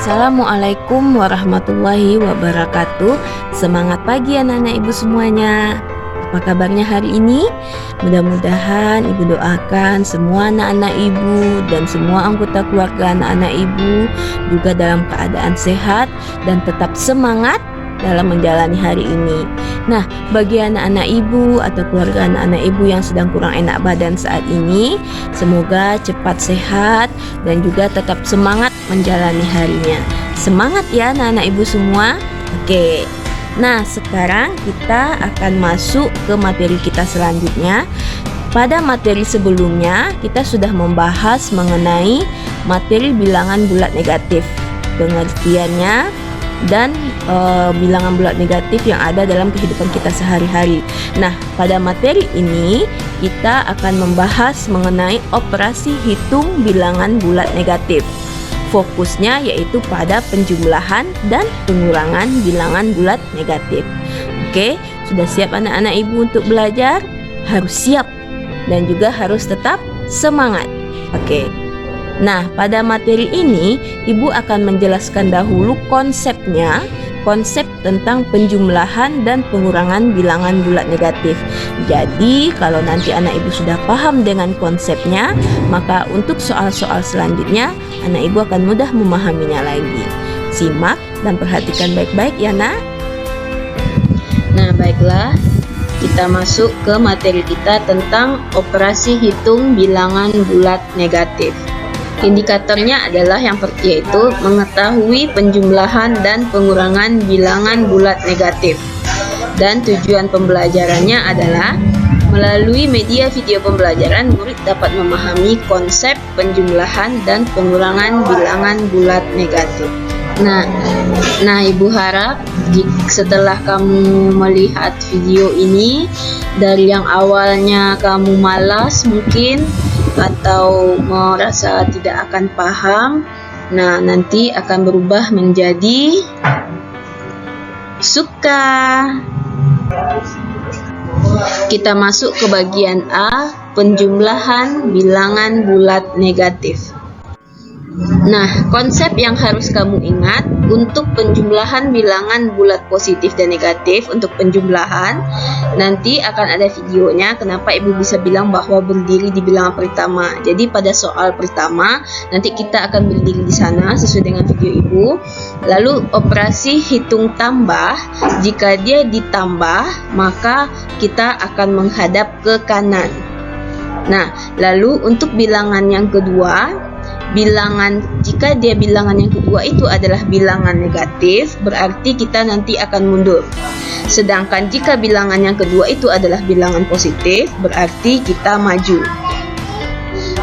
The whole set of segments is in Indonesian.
Assalamualaikum warahmatullahi wabarakatuh. Semangat pagi anak-anak ibu semuanya. Apa kabarnya hari ini? Mudah-mudahan ibu doakan semua anak-anak ibu dan semua anggota keluarga anak-anak ibu juga dalam keadaan sehat dan tetap semangat dalam menjalani hari ini. Nah, bagi anak-anak ibu atau keluarga anak-anak ibu yang sedang kurang enak badan saat ini, semoga cepat sehat dan juga tetap semangat menjalani harinya. Semangat ya anak-anak ibu semua. Oke. Nah, sekarang kita akan masuk ke materi kita selanjutnya. Pada materi sebelumnya, kita sudah membahas mengenai materi bilangan bulat negatif, pengertiannya dan bilangan bulat negatif yang ada dalam kehidupan kita sehari-hari. Nah, pada materi ini kita akan membahas mengenai operasi hitung bilangan bulat negatif. Fokusnya yaitu pada penjumlahan dan pengurangan bilangan bulat negatif. Oke, sudah siap anak-anak ibu untuk belajar? Harus siap dan juga harus tetap semangat. Oke. Nah, pada materi ini ibu akan menjelaskan dahulu konsepnya, konsep tentang penjumlahan dan pengurangan bilangan bulat negatif. Jadi, kalau nanti anak ibu sudah paham dengan konsepnya, maka untuk soal-soal selanjutnya anak ibu akan mudah memahaminya lagi. Simak dan perhatikan baik-baik ya, Nak. Nah, baiklah. Kita masuk ke materi kita tentang operasi hitung bilangan bulat negatif. Indikatornya adalah yaitu mengetahui penjumlahan dan pengurangan bilangan bulat negatif. Dan tujuan pembelajarannya adalah melalui media video pembelajaran, murid dapat memahami konsep penjumlahan dan pengurangan bilangan bulat negatif. Nah, ibu harap setelah kamu melihat video ini, dari yang awalnya kamu malas mungkin atau merasa tidak akan paham, nah nanti akan berubah menjadi suka. Kita masuk ke bagian A, penjumlahan bilangan bulat negatif. Nah, konsep yang harus kamu ingat untuk penjumlahan bilangan bulat positif dan negatif, untuk penjumlahan nanti akan ada videonya kenapa ibu bisa bilang bahwa berdiri di bilangan pertama. Jadi pada soal pertama nanti kita akan berdiri di sana sesuai dengan video ibu. Lalu operasi hitung tambah, jika dia ditambah maka kita akan menghadap ke kanan. Nah, lalu untuk bilangan yang kedua, jika dia bilangan yang kedua itu adalah bilangan negatif, berarti kita nanti akan mundur. Sedangkan jika bilangan yang kedua itu adalah bilangan positif, berarti kita maju.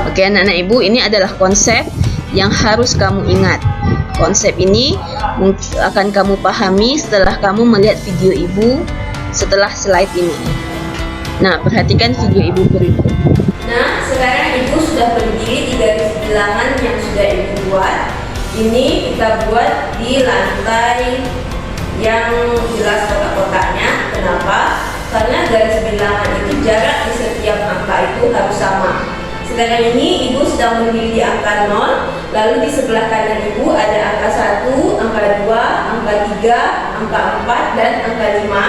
Oke, anak-anak ibu, ini adalah konsep yang harus kamu ingat. Konsep ini akan kamu pahami setelah kamu melihat video ibu setelah slide ini. Nah, perhatikan video ibu berikut. Nah, sekarang ibu sudah berdiri di garis bilangan yang sudah ibu buat. Ini kita buat di lantai yang jelas kotak-kotaknya. Kenapa? Karena garis bilangan itu jarak di setiap angka itu harus sama. Sekarang ini ibu sedang berdiri di angka 0, lalu di sebelah kanan ibu ada angka 1, angka 2, angka 3, angka 4, dan angka 5.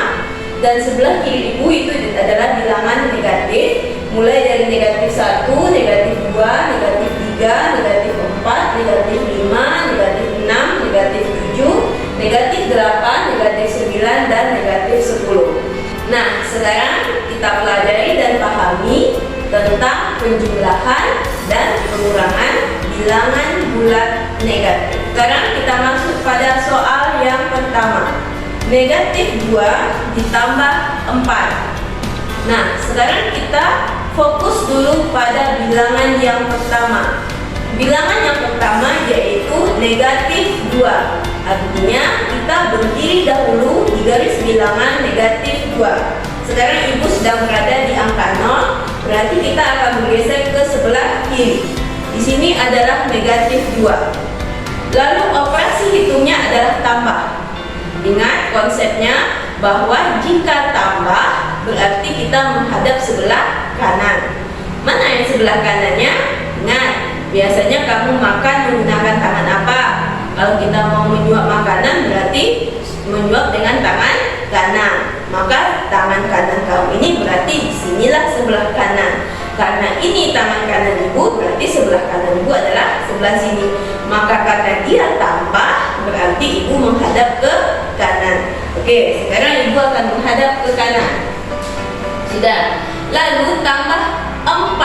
Dan sebelah kiri ibu itu adalah bilangan negatif, mulai dari negatif 1, negatif 2, negatif 3, negatif 4, negatif 5, negatif 6, negatif 7, negatif 8, negatif 9, dan negatif 10. Nah, sekarang kita pelajari dan pahami tentang penjumlahan dan pengurangan bilangan bulat negatif. Sekarang kita masuk pada soal yang pertama. Negatif 2 ditambah 4. Nah, sekarang kita fokus dulu pada bilangan yang pertama. Bilangan yang pertama yaitu negatif 2. Artinya kita berdiri dahulu di garis bilangan negatif 2. Sekarang ibu sedang berada di angka 0, berarti kita akan bergeser ke sebelah kiri. Di sini adalah negatif 2. Lalu operasi hitungnya adalah tambah. Ingat konsepnya bahwa jika tambah berarti kita menghadap sebelah kanan. Mana yang sebelah kanannya? Ingat, biasanya kamu makan menggunakan tangan apa? Kalau kita mau menyuap makanan berarti menyuap dengan tangan kanan. Maka tangan kanan kamu ini berarti disinilah sebelah kanan. Karena ini tangan kanan ibu, berarti sebelah kanan ibu adalah sebelah sini. Maka karena dia tambah, berarti ibu menghadap ke kanan. Oke, sekarang ibu akan menghadap ke kanan. Sudah. Lalu tambah 4.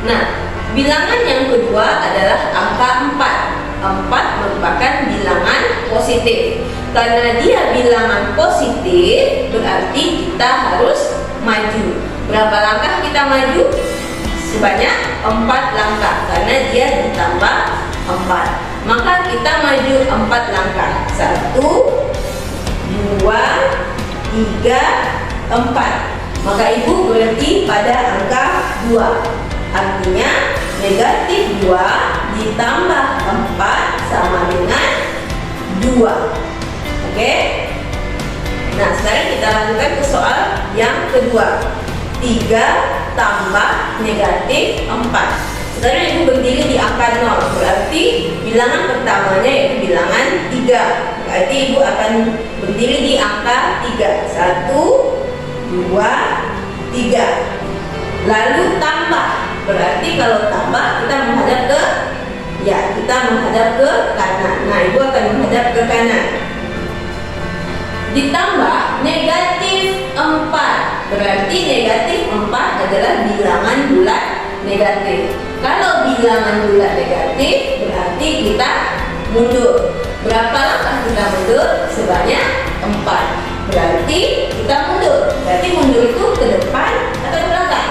Nah, bilangan yang kedua adalah angka 4. 4 merupakan bilangan positif. Karena dia bilangan positif, berarti kita harus maju. Berapa langkah kita maju? Sebanyak 4 langkah. Karena dia ditambah 4. Maka kita maju 4 langkah. 1, 2, 3, 4. Maka ibu berhenti pada angka 2. Artinya negatif 2 ditambah 4 sama dengan 2. Oke? Nah, sekarang kita lanjutkan ke soal yang kedua. 3 tambah negatif 4. Sekarang ibu berdiri di angka 0. Berarti bilangan pertamanya yaitu bilangan 3. Berarti ibu akan berdiri di angka 3. 1, 2, 3. Lalu tambah. Berarti kalau tambah kita menghadap ke kanan. Nah, ibu akan menghadap ke kanan. Ditambah negatif 4. Berarti negatif 4 adalah bilangan bulat negatif. Kalau bilangan bulat negatif berarti kita mundur. Berapa langkah kita mundur? Sebanyak 4. Berarti kita mundur. Berarti mundur itu ke depan atau ke belakang?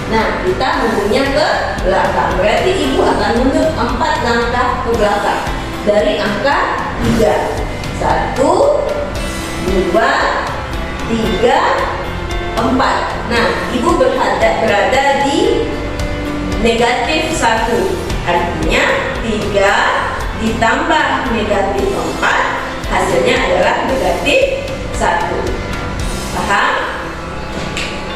Nah, kita mundurnya ke belakang. Berarti ibu akan mundur 4 langkah ke belakang. Dari angka 3. 1, 2, 3, 4. Nah, ibu berada di negatif 1. Artinya 3 ditambah negatif 4 hasilnya adalah negatif 1. Paham?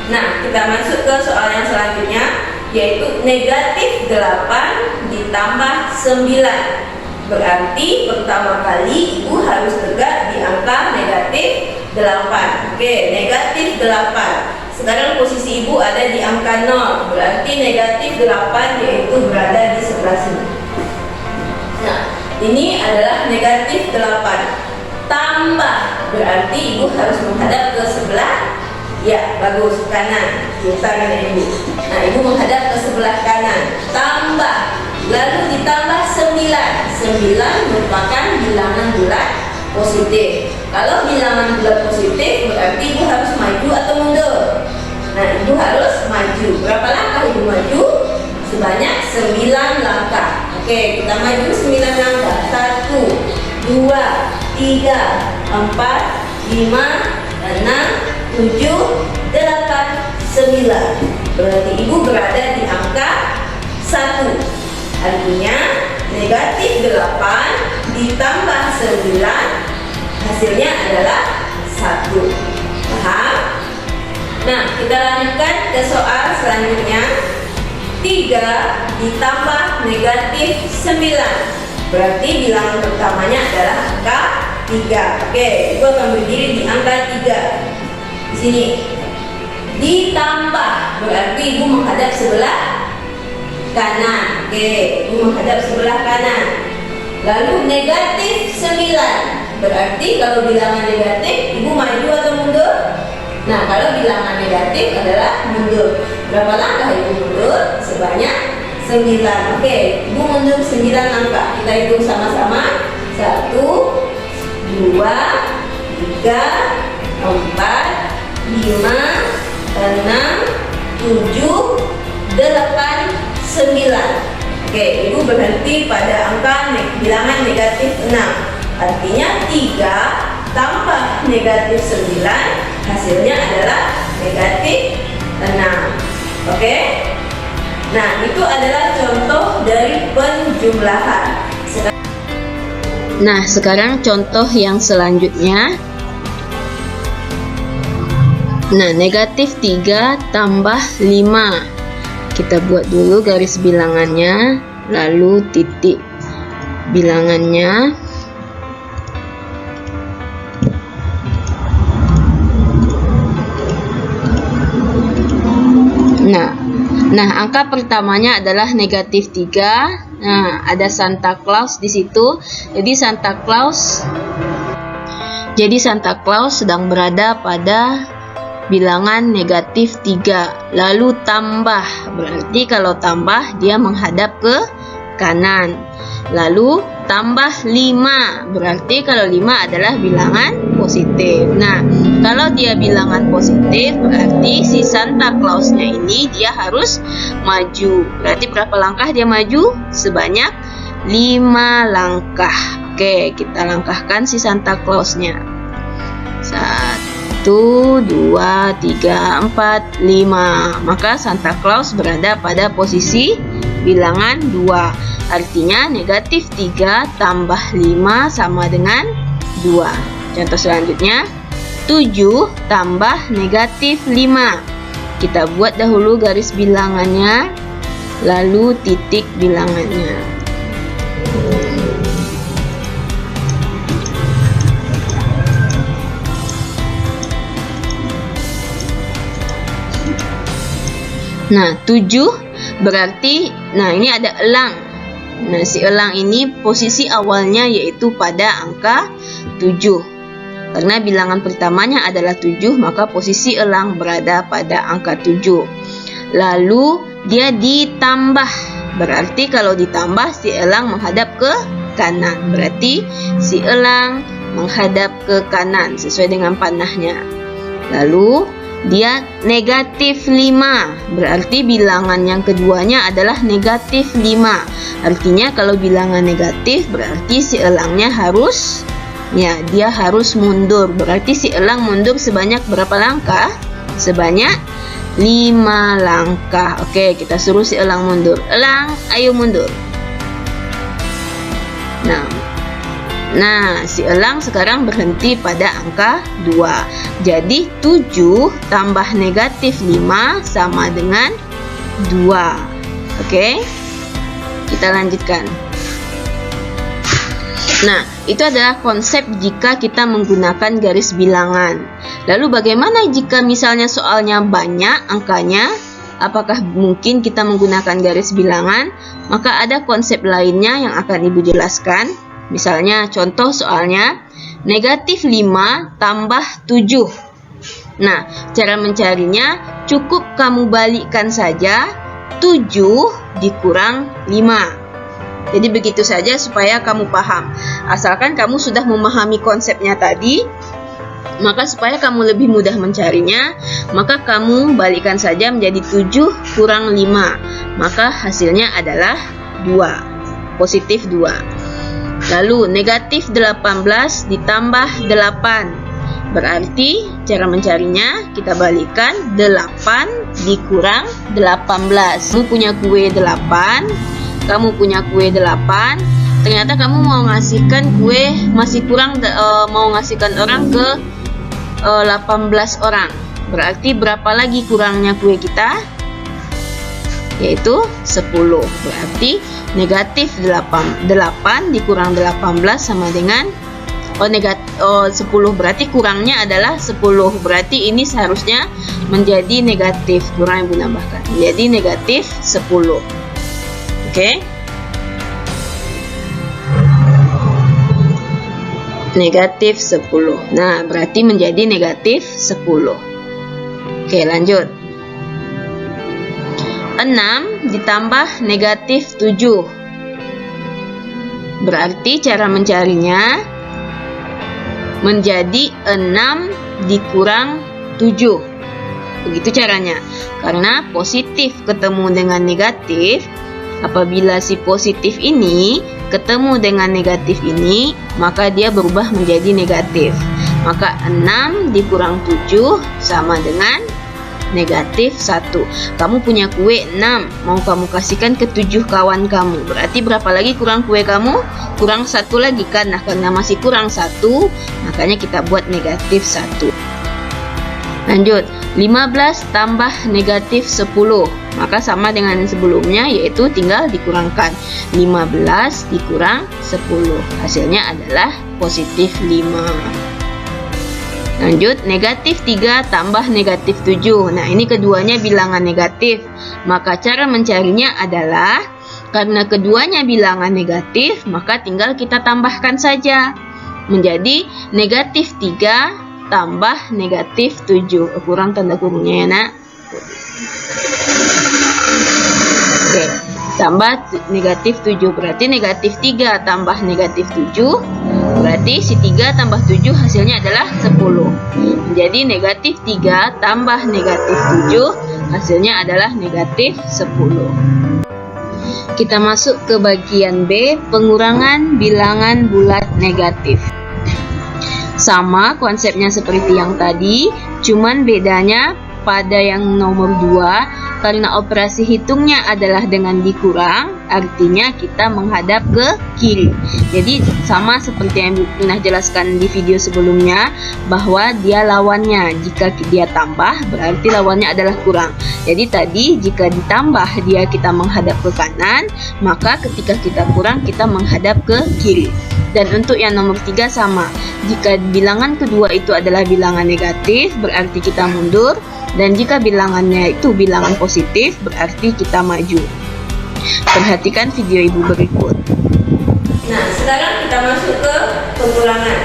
Nah, kita masuk ke soal yang selanjutnya, yaitu negatif 8 ditambah 9. Berarti pertama kali ibu harus tegak di angka negatif 8. Oke, negatif 8. Sekarang posisi ibu ada di angka 0. Berarti negatif 8 yaitu berada di sebelah sini. Nah, ini adalah negatif 8. Tambah, berarti ibu harus menghadap ke sebelah. Ya, bagus, kanan. Tangan ibu. Nah, ibu menghadap ke sebelah kanan. Tambah, lalu ditambah 9. 9 merupakan bilangan bulat positif. Kalau bilangan bulat positif berarti ibu harus maju atau mundur. Nah, ibu harus maju. Berapa langkah ibu maju? Sebanyak 9 langkah. Oke, kita maju 9 langkah. 1, 2, 3, 4, 5, 6, 7, 8, 9. Berarti ibu berada di angka 1. Artinya negatif 8 ditambah 9 hasilnya adalah 1. Paham? Nah, kita lanjutkan ke soal selanjutnya. 3 ditambah negatif 9. Berarti bilangan pertamanya adalah angka 3. Oke, ibu akan berdiri di angka 3. Di sini. Ditambah, berarti ibu menghadap sebelah kanan. Oke, ibu menghadap sebelah kanan. Lalu negatif 9. Berarti kalau bilangan negatif, ibu maju atau mundur? Nah, kalau bilangan negatif adalah mundur. Berapa langkah ibu mundur? Sebanyak 9. Oke, ibu mundur 9 langkah. Kita hitung sama-sama. 1, 2, 3, 4, 5, 6, 7, 8, 9. Oke, ibu berhenti pada angka bilangan negatif 6. Artinya 3 tambah negatif 9 hasilnya adalah negatif 6. Oke? Nah, itu adalah contoh dari penjumlahan. Nah, sekarang contoh yang selanjutnya. Nah, negatif 3 tambah 5. Kita buat dulu garis bilangannya, lalu titik. bilangannya. Nah, angka pertamanya adalah negatif 3. Nah, ada Santa Claus di situ. Jadi Santa Claus sedang berada pada bilangan negatif 3. Lalu tambah. Berarti kalau tambah dia menghadap ke kanan. Lalu tambah 5. Berarti kalau 5 adalah bilangan positif. Nah, kalau dia bilangan positif, berarti si Santa Claus-nya ini dia harus maju. Berarti berapa langkah dia maju? Sebanyak 5 langkah. Oke, kita langkahkan si Santa Claus-nya. 1, 2, 3, 4, 5. Maka Santa Claus berada pada posisi bilangan 2. Artinya negatif 3 tambah 5 sama dengan 2. Contoh selanjutnya, 7 tambah negatif 5. Kita buat dahulu garis bilangannya, lalu titik bilangannya. Nah, 7 berarti, nah ini ada elang. Nah, si elang ini posisi awalnya yaitu pada angka 7. Karena bilangan pertamanya adalah 7, maka posisi elang berada pada angka 7. Lalu dia ditambah. Berarti kalau ditambah si elang menghadap ke kanan. Berarti si elang menghadap ke kanan sesuai dengan panahnya. Lalu dia negatif 5. Berarti bilangan yang keduanya adalah negatif 5. Artinya kalau bilangan negatif berarti si elangnya harus, ya, dia harus mundur. Berarti si elang mundur sebanyak berapa langkah? Sebanyak 5 langkah. Oke, kita suruh si elang mundur. Elang, ayo mundur. Nah, si elang sekarang berhenti pada angka 2. Jadi 7 tambah negatif 5 sama dengan 2. Oke, kita lanjutkan. Nah, itu adalah konsep jika kita menggunakan garis bilangan. Lalu bagaimana jika misalnya soalnya banyak angkanya? Apakah mungkin kita menggunakan garis bilangan? Maka ada konsep lainnya yang akan Ibu jelaskan. Misalnya contoh soalnya negatif 5 tambah 7. Nah, cara mencarinya cukup kamu balikkan saja 7 dikurang 5. Jadi begitu saja supaya kamu paham. Asalkan kamu sudah memahami konsepnya tadi, maka supaya kamu lebih mudah mencarinya, maka kamu balikkan saja menjadi 7 kurang 5. Maka hasilnya adalah 2, positif 2. Lalu negatif 18 ditambah 8. Berarti cara mencarinya kita balikkan 8 dikurang 18. Kamu punya kue 8, kamu punya kue 8. Ternyata kamu mau ngasihkan kue masih kurang, mau ngasihkan orang ke 18 orang. Berarti berapa lagi kurangnya kue kita? Yaitu 10. Berarti negatif 8 dikurang 18 sama dengan 10. Berarti kurangnya adalah 10. Berarti ini seharusnya menjadi negatif. Kurang Ibu nambahkan. Jadi negatif 10. Oke. Negatif 10. Nah, berarti menjadi negatif 10. Oke, lanjut. 6 ditambah negatif 7. Berarti cara mencarinya menjadi 6 dikurang 7. Begitu caranya. Karena positif ketemu dengan negatif, apabila si positif ini ketemu dengan negatif ini, maka dia berubah menjadi negatif. Maka 6 dikurang 7 sama dengan negatif 1. Kamu punya kue 6, mau kamu kasihkan ke 7 kawan kamu. Berarti berapa lagi kurang kue kamu? Kurang 1 lagi kan? Nah, karena masih kurang 1, makanya kita buat negatif 1. Lanjut, 15 tambah negatif 10. maka sama dengan sebelumnya, yaitu tinggal dikurangkan 15 dikurang 10, hasilnya adalah positif 5. Lanjut, negatif 3 tambah negatif 7. Nah, ini keduanya bilangan negatif. Maka cara mencarinya adalah, karena keduanya bilangan negatif, maka tinggal kita tambahkan saja. Menjadi negatif 3 tambah negatif 7. Kurang tanda kurungnya ya, nak. Oke, tambah negatif 7. Berarti negatif 3 tambah negatif 7. Berarti si 3 tambah 7 hasilnya adalah 10. Menjadi negatif 3 tambah negatif 7 hasilnya adalah negatif 10. Kita masuk ke bagian B, pengurangan bilangan bulat negatif. Sama konsepnya seperti yang tadi, cuman bedanya pada yang nomor 2, karena operasi hitungnya adalah dengan dikurang, artinya kita menghadap ke kiri. Jadi sama seperti yang pernah jelaskan di video sebelumnya, bahwa dia lawannya. Jika dia tambah, berarti lawannya adalah kurang. Jadi tadi jika ditambah dia kita menghadap ke kanan, maka ketika kita kurang kita menghadap ke kiri. Dan untuk yang nomor 3 sama. Jika bilangan kedua itu adalah bilangan negatif, berarti kita mundur. Dan jika bilangannya itu bilangan positif, berarti kita maju. Perhatikan video ibu berikut. Nah, sekarang kita masuk ke pengurangan.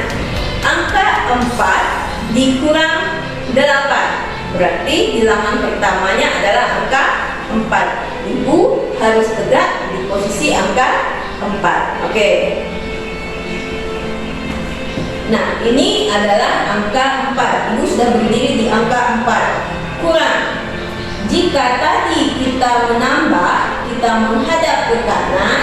Angka 4 dikurang 8. Berarti bilangan pertamanya adalah angka 4. Ibu harus tegak di posisi angka 4. Oke. Nah, ini adalah angka 4. Ibu sudah berdiri di angka 4. Kurang. Jika tadi kita menambah, kita menghadap ke kanan,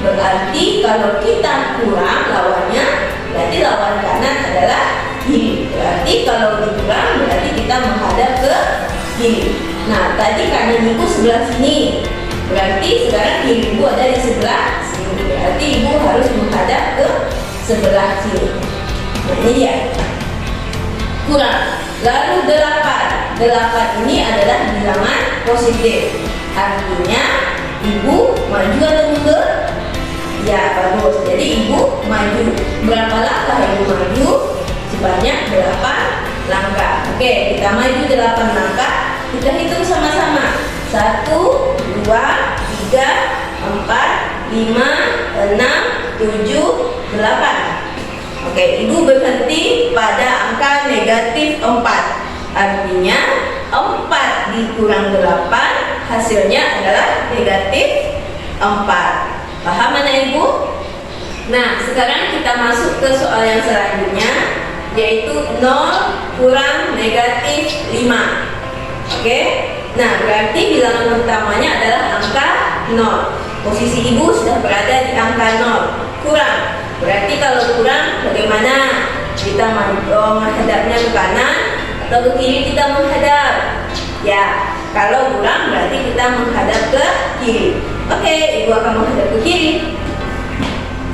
berarti kalau kita kurang lawannya, berarti lawan kanan adalah kiri. Berarti kalau dikurang, berarti kita menghadap ke kiri. Nah, tadi kanan ibu sebelah sini, berarti sekarang kiri ibu ada di sebelah sini. Berarti ibu harus menghadap ke sebelah sini. Nah, ini dia. Kurang. Lalu 8 ini adalah bilangan positif. Artinya ibu maju atau mundur? Ya, bagus. Jadi ibu maju. Berapa langkah ibu maju? Sebanyak 8 langkah. Oke, kita maju 8 langkah. Kita hitung sama-sama. 1, 2, 3, 4, 5, 6, 7, 8. Oke, ibu berhenti pada angka negatif 4. Artinya 4 dikurang 8 hasilnya adalah negatif 4. Paham mana ibu? Nah, sekarang kita masuk ke soal yang selanjutnya, yaitu 0 kurang negatif 5. Oke, nah berarti bilangan pertamanya adalah angka 0. Posisi ibu sudah berada di angka 0. Kurang. Berarti kalau kurang bagaimana? Kita menghadapnya ke kanan atau ke kiri kita menghadap? Ya, kalau kurang berarti kita menghadap ke kiri. Oke, ibu akan menghadap ke kiri.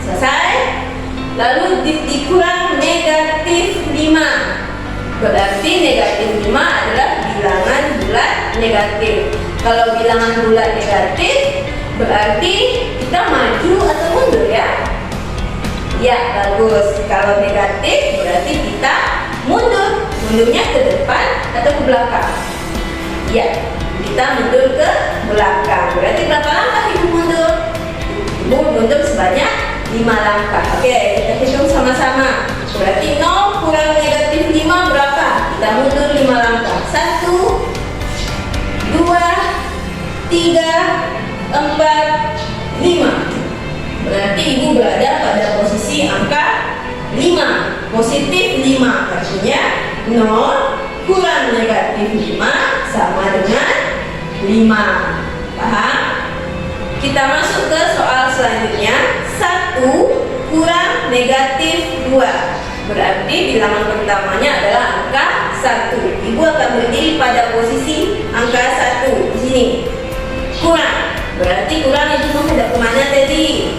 Selesai. Lalu dikurang negatif 5. Berarti negatif 5 adalah bilangan bulat negatif. Kalau bilangan bulat negatif, berarti kita maju atau mundur ya? Ya, bagus. Kalau negatif berarti kita mundur. Mundurnya ke depan atau ke belakang? Ya, kita mundur ke belakang. Berarti berapa langkah ibu mundur? Ibu mundur sebanyak 5 langkah. Oke, kita hitung sama-sama. Berarti 0 kurang negatif 5 berapa? Kita mundur 5 langkah. 1, 2, 3, 4, 5. Berarti ibu berada pada posisi angka 5, positif 5. Artinya 0 kurang negatif 5 sama dengan 5. Paham? Kita masuk ke soal selanjutnya. 1 kurang negatif 2. Berarti bilangan pertamanya adalah angka 1. Ibu akan berdiri pada posisi angka 1 di sini. Kurang. Berarti kurang ibu menghadap kemana tadi?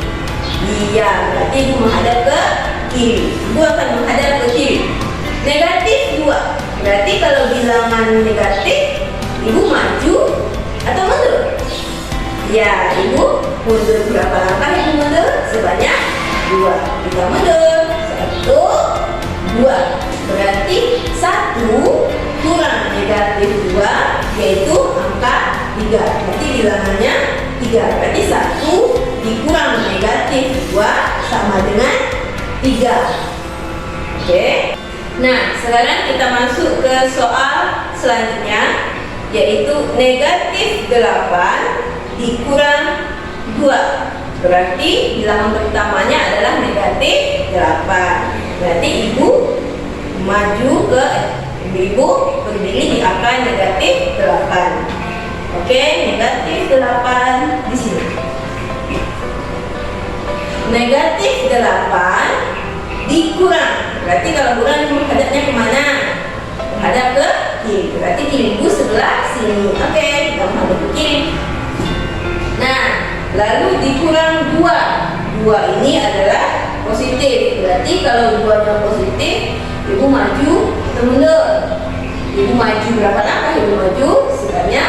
Iya, berarti ibu menghadap ke kiri. Ibu akan menghadap ke kiri. Negatif 2. Berarti kalau bilangan negatif, ibu maju atau mundur? Ya, Ibu mundur berapa langkah? Ibu mundur sebanyak 2. Kita mundur 1, 2. Berarti 1 kurang negatif 2 yaitu angka 3. Berarti bilangannya 3. Berarti 1 dikurang negatif 2 sama dengan 3. Oke. Nah, sekarang kita masuk ke soal selanjutnya, yaitu negatif 8 dikurang 2. Berarti bilangan pertamanya adalah negatif 8. Berarti Ibu maju ke Ibu berdiri di angka negatif 8. Oke, negatif 8 di sini. Negatif 8 dikurang. Berarti kalau kurang menghadapnya kemana? Menghadap ke kiri. Berarti kiri Ibu sebelah sini. Oke, kita menghadap ke kiri. Nah, lalu dikurang 2. 2 ini adalah positif. Berarti kalau 2-nya positif, Ibu maju atau mundur? Ibu maju berapa langkah? Ibu maju sebanyak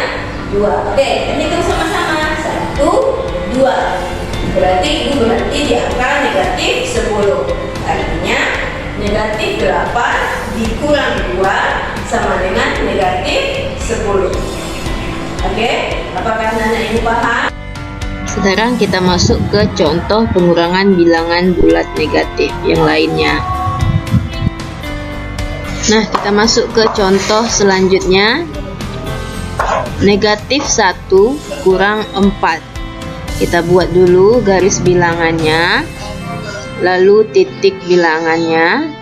2. Oke, ini kita sama-sama. 1, 2. Berarti Ibu berhenti di angka negatif 10. Artinya negatif 8 dikurang 2 sama dengan negatif 10. Oke, apakah Nana Ibu paham? Sekarang kita masuk ke contoh pengurangan bilangan bulat negatif yang lainnya. Nah, kita masuk ke contoh selanjutnya. Negatif 1 kurang 4. Kita buat dulu garis bilangannya, lalu titik bilangannya.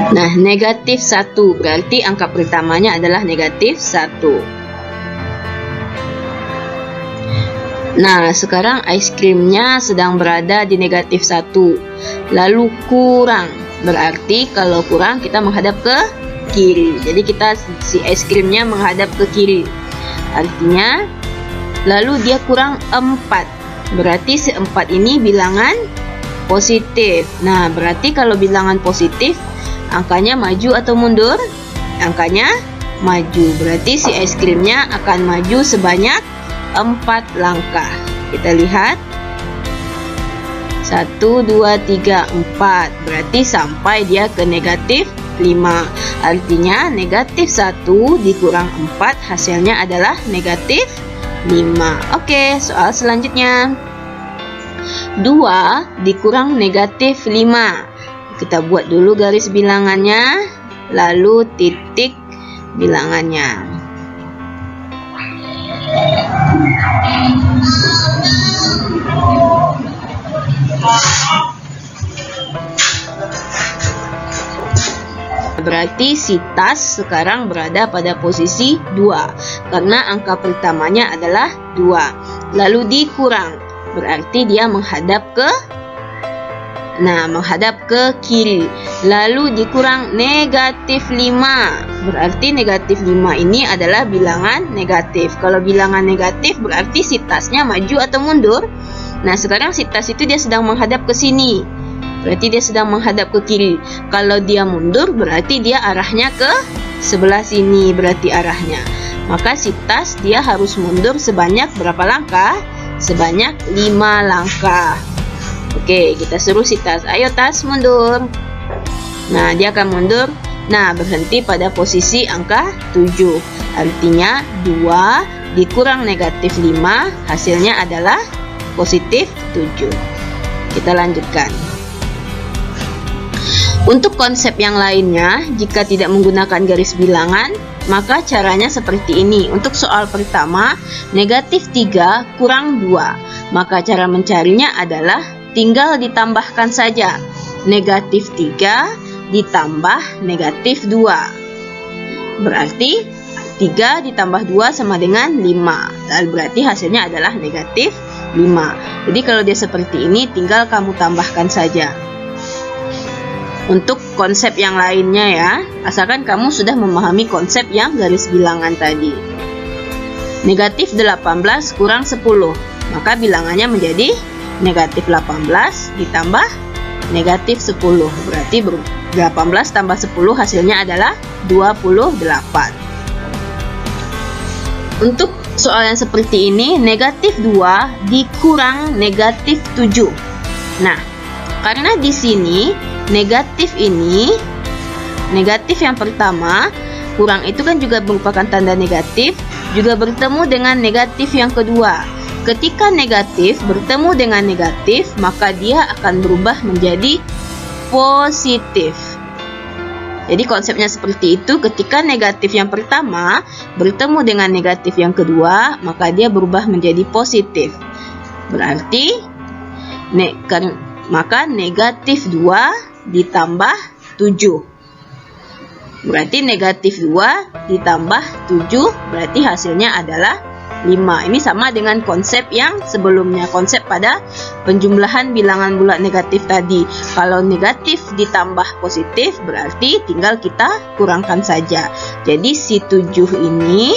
Nah, negatif 1 berarti angka pertamanya adalah negatif 1. Nah, sekarang es krimnya sedang berada di negatif 1. Lalu kurang. Berarti kalau kurang kita menghadap ke kiri. Jadi si es krimnya menghadap ke kiri. Artinya lalu dia kurang 4. Berarti si 4 ini bilangan positif. Nah, berarti kalau bilangan positif angkanya maju atau mundur? Angkanya maju. Berarti si es krimnya akan maju sebanyak 4 langkah. Kita lihat 1, 2, 3, 4. Berarti sampai dia ke negatif 5. Artinya negatif 1 dikurang 4 hasilnya adalah negatif 5. Oke, soal selanjutnya 2 dikurang negatif 5. Kita buat dulu garis bilangannya, lalu titik bilangannya. Berarti si tas sekarang berada pada posisi 2 karena angka pertamanya adalah 2. Lalu dikurang berarti dia menghadap ke kiri. Lalu dikurang negatif 5. Berarti negatif 5 ini adalah bilangan negatif. Kalau bilangan negatif berarti si tasnya maju atau mundur. Nah, sekarang si tas itu dia sedang menghadap ke sini. Berarti dia sedang menghadap ke kiri. Kalau dia mundur berarti dia arahnya ke sebelah sini. Berarti arahnya. Maka si tas dia harus mundur sebanyak berapa langkah? Sebanyak 5 langkah. Oke, kita suruh si tas, ayo tas mundur. Nah, dia akan mundur. Nah, berhenti pada posisi angka 7. Artinya 2 dikurang negatif 5 hasilnya adalah positif 7. Kita lanjutkan. Untuk konsep yang lainnya, jika tidak menggunakan garis bilangan, maka caranya seperti ini. Untuk soal pertama, negatif 3 kurang 2. Maka cara mencarinya adalah tinggal ditambahkan saja. Negatif 3 ditambah negatif 2. Berarti 3 ditambah 2 sama dengan 5. Lalu berarti hasilnya adalah negatif 5. Jadi kalau dia seperti ini, tinggal kamu tambahkan saja. Untuk konsep yang lainnya ya, asalkan kamu sudah memahami konsep yang garis bilangan tadi. Negatif 18 kurang 10, maka bilangannya menjadi negatif 18 ditambah negatif 10. Berarti 18 tambah 10 hasilnya adalah 28. Untuk soal yang seperti ini, negatif 2 dikurang negatif 7. Nah, karena di sini negatif yang pertama, kurang itu kan juga merupakan tanda negatif, juga bertemu dengan negatif yang kedua. Ketika negatif bertemu dengan negatif, maka dia akan berubah menjadi positif. Jadi konsepnya seperti itu, ketika negatif yang pertama bertemu dengan negatif yang kedua, maka dia berubah menjadi positif. Berarti maka negatif 2 ditambah 7. Berarti negatif 2 ditambah 7, berarti hasilnya adalah 5. Ini sama dengan konsep yang sebelumnya, konsep pada penjumlahan bilangan bulat negatif tadi. Kalau negatif ditambah positif, berarti tinggal kita kurangkan saja. Jadi si 7 ini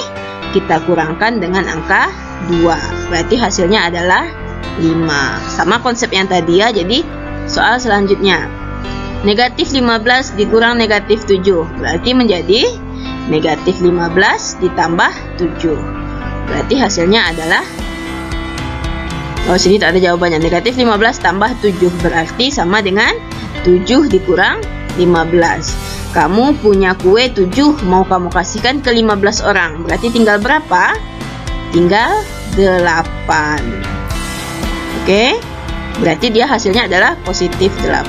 kita kurangkan dengan angka 2. Berarti hasilnya adalah 5. Sama konsep yang tadi ya. Jadi soal selanjutnya, negatif 15 dikurang negatif 7, berarti menjadi negatif 15 ditambah 7. Berarti hasilnya adalah, sini tak ada jawabannya, negatif 15 tambah 7, berarti sama dengan 7 dikurang 15. Kamu punya kue 7, mau kamu kasihkan ke 15 orang, berarti tinggal berapa? Tinggal 8. Oke, berarti dia hasilnya adalah positif 8.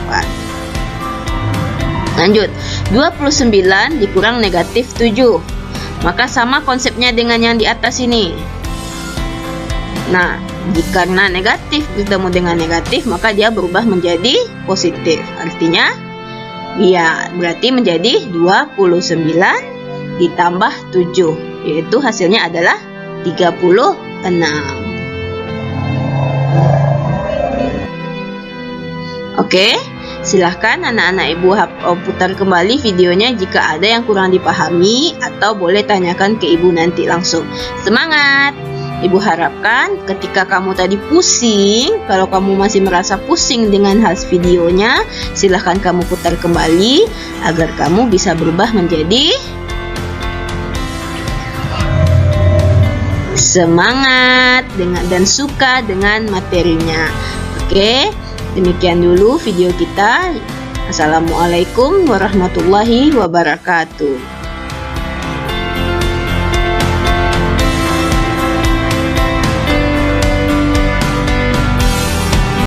Lanjut, 29 dikurang negatif 7. Maka sama konsepnya dengan yang di atas ini. Nah, jika negatif bertemu dengan negatif, maka dia berubah menjadi positif. Artinya, ya berarti menjadi 29 ditambah 7, yaitu hasilnya adalah 36. Oke, silahkan anak-anak ibu putar kembali videonya jika ada yang kurang dipahami, atau boleh tanyakan ke ibu nanti langsung. Semangat! Ibu harapkan ketika kamu tadi pusing, kalau kamu masih merasa pusing dengan hasil videonya, silahkan kamu putar kembali agar kamu bisa berubah menjadi semangat dan suka dengan materinya. Oke, demikian dulu video kita. Assalamualaikum warahmatullahi wabarakatuh.